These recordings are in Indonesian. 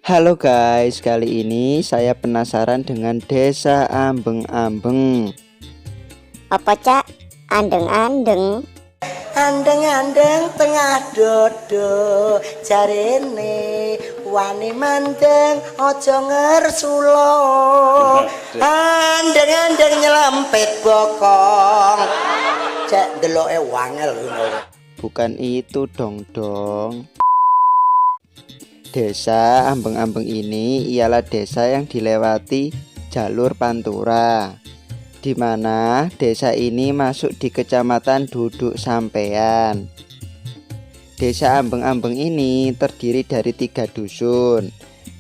Halo guys, kali ini saya penasaran dengan Desa Ambeng-Ambeng. Apa cak? Andeng-andeng. Andeng-andeng tengah dodo jarene wani mandeng ojo ngersulo. Andeng-andeng nyelempet bokong cek deloke wangel. Bukan itu dong. Desa Ambeng-Ambeng ini ialah desa yang dilewati jalur Pantura, di mana desa ini masuk di Kecamatan Duduk Sampean. Desa Ambeng-Ambeng ini terdiri dari 3 dusun,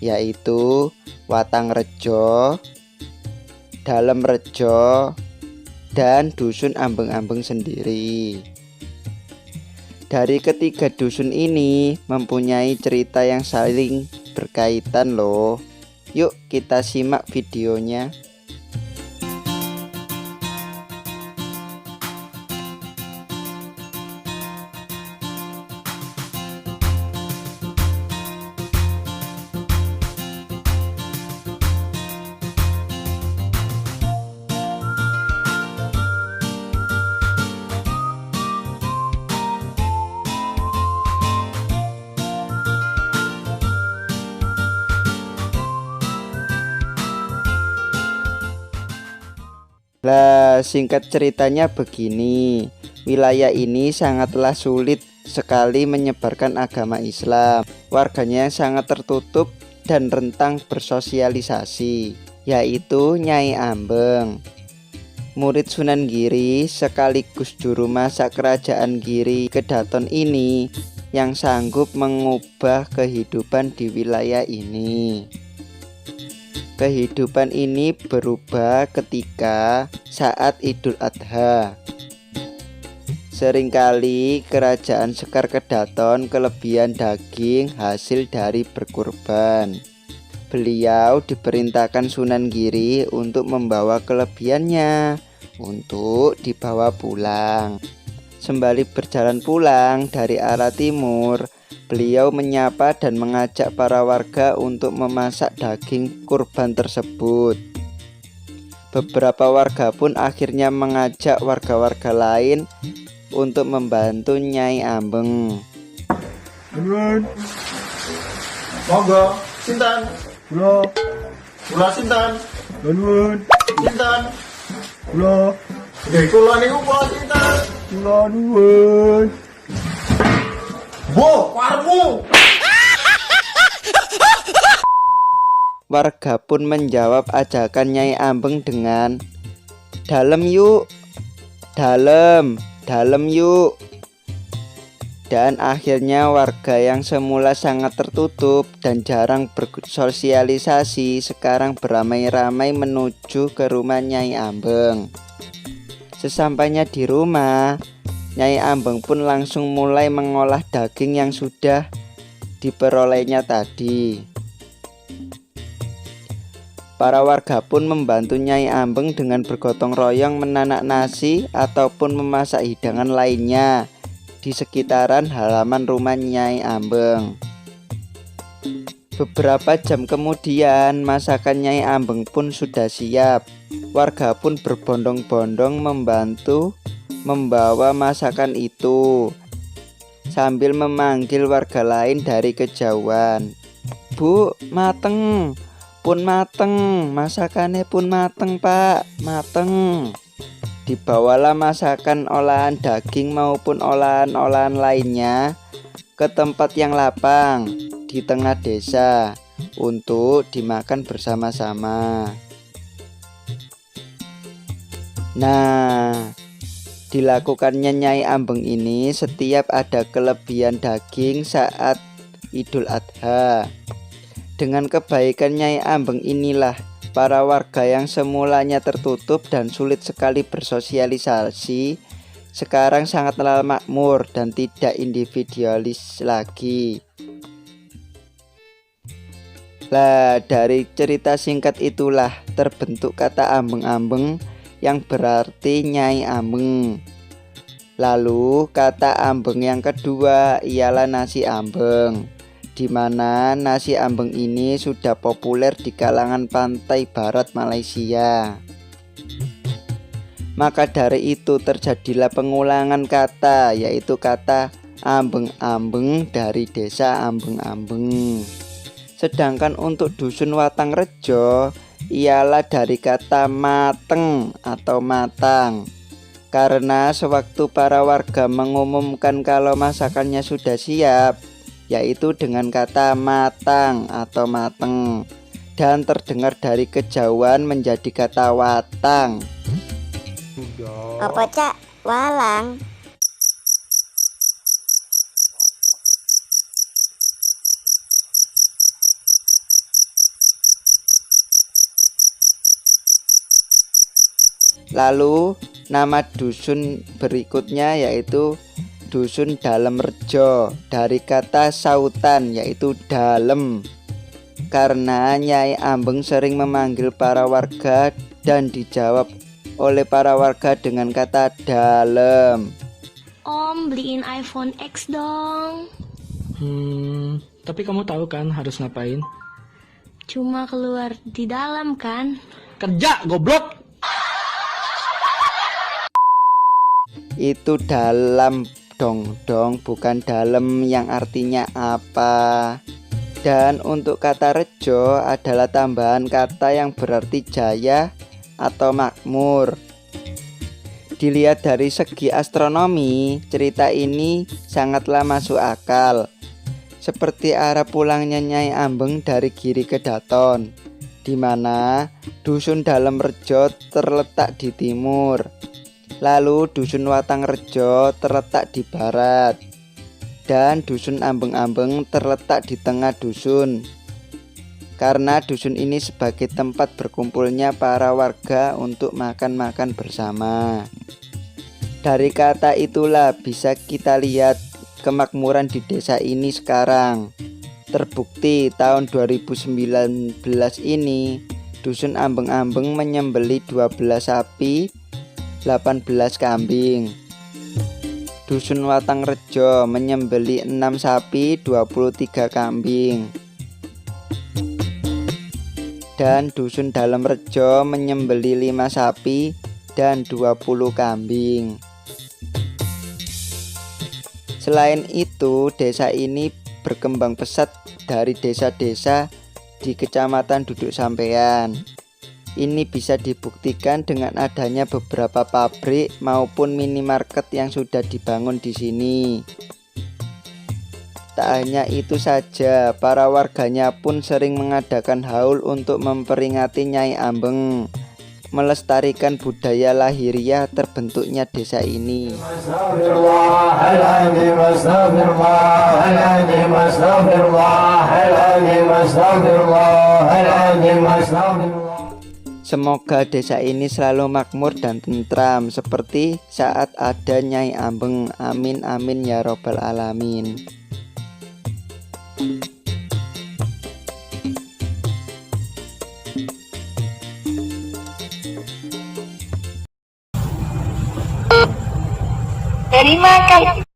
yaitu Watang Rejo, Dalem Rejo, dan Dusun Ambeng-Ambeng sendiri. Dari ketiga dusun ini mempunyai cerita yang saling berkaitan loh. Yuk kita simak videonya. Singkat ceritanya begini, wilayah ini sangatlah sulit sekali menyebarkan agama Islam. Warganya yang sangat tertutup dan rentang bersosialisasi, yaitu Nyai Ambeng, murid Sunan Giri sekaligus juru masak kerajaan Giri Kedaton ini, yang sanggup mengubah kehidupan di wilayah ini. Kehidupan ini berubah ketika saat Idul Adha. Seringkali kerajaan Sekar Kedaton kelebihan daging hasil dari berkurban. Beliau diperintahkan Sunan Giri untuk membawa kelebihannya untuk dibawa pulang. Sembari berjalan pulang dari arah timur, beliau menyapa dan mengajak para warga untuk memasak daging kurban tersebut. Beberapa warga pun akhirnya mengajak warga-warga lain untuk membantu Nyai Ambeng. Monggo, sinten? Kula sinten? Nuwun. Sinten? Kula. Nggih, kula niku kula sinten? Kula nuwun. Wo, warmu. Warga pun menjawab ajakan Nyai Ambeng dengan "Dalem yuk, dalem yuk." Dan akhirnya warga yang semula sangat tertutup dan jarang bersosialisasi sekarang beramai-ramai menuju ke rumah Nyai Ambeng. Sesampainya di rumah, Nyai Ambeng pun langsung mulai mengolah daging yang sudah diperolehnya tadi. Para warga pun membantu Nyai Ambeng dengan bergotong royong menanak nasi ataupun memasak hidangan lainnya di sekitaran halaman rumah Nyai Ambeng. Beberapa jam kemudian masakan Nyai Ambeng pun sudah siap. Warga pun berbondong-bondong membantu membawa masakan itu sambil memanggil warga lain dari kejauhan. "Bu, mateng, pun mateng, masakannya pun mateng pak, mateng." Dibawalah masakan olahan daging maupun olahan-olahan lainnya ke tempat yang lapang di tengah desa untuk dimakan bersama-sama. Nah, dilakukannya Nyai Ambeng ini setiap ada kelebihan daging saat Idul Adha. Dengan kebaikan Nyai Ambeng inilah para warga yang semulanya tertutup dan sulit sekali bersosialisasi sekarang sangatlah makmur dan tidak individualis lagi. Dari cerita singkat itulah terbentuk kata ambeng-ambeng yang berarti Nyai Ambeng. Lalu kata ambeng yang kedua ialah nasi ambeng. di mana nasi ambeng ini sudah populer di kalangan pantai barat Malaysia. Maka dari itu terjadilah pengulangan kata, yaitu kata ambeng-ambeng dari desa ambeng-ambeng. Sedangkan untuk dusun Watangrejo ialah dari kata mateng atau matang. Karena sewaktu para warga mengumumkan kalau masakannya sudah siap, yaitu dengan kata matang atau mateng, dan terdengar dari kejauhan menjadi kata watang. Apa cak? Walang. Lalu nama dusun berikutnya yaitu Dusun Dalem Rejo dari kata sautan yaitu dalem. Karena Nyai Ambeng sering memanggil para warga dan dijawab oleh para warga dengan kata dalem. Om, beliin iPhone X dong. Tapi kamu tahu kan harus ngapain? Cuma keluar di dalam kan? Kerja, goblok! Itu dalam dong, bukan dalem yang artinya apa. Dan untuk kata rejo adalah tambahan kata yang berarti jaya atau makmur. Dilihat dari segi astronomi, cerita ini sangatlah masuk akal. Seperti arah pulangnya Nyai Ambeng dari Giri ke Daton, di mana dusun Dalem Rejo terletak di timur. Lalu dusun Watangrejo terletak di barat, dan dusun Ambeng-ambeng terletak di tengah dusun. Karena dusun ini sebagai tempat berkumpulnya para warga untuk makan-makan bersama. Dari kata itulah bisa kita lihat kemakmuran di desa ini sekarang. Terbukti tahun 2019 ini dusun Ambeng-ambeng menyembelih 12 sapi, 18 kambing. Dusun Watangrejo menyembelih 6 sapi, 23 kambing. Dan dusun Dalem Rejo menyembelih 5 sapi dan 20 kambing. Selain itu, desa ini berkembang pesat dari desa-desa di Kecamatan Duduk Sampean. Ini bisa dibuktikan dengan adanya beberapa pabrik maupun minimarket yang sudah dibangun di sini. Tak hanya itu saja, para warganya pun sering mengadakan haul untuk memperingati Nyai Ambeng, melestarikan budaya lahiriah terbentuknya desa ini. Semoga desa ini selalu makmur dan tentram seperti saat ada Nyai Ambeng. Amin amin ya robbal alamin. Terima kasih.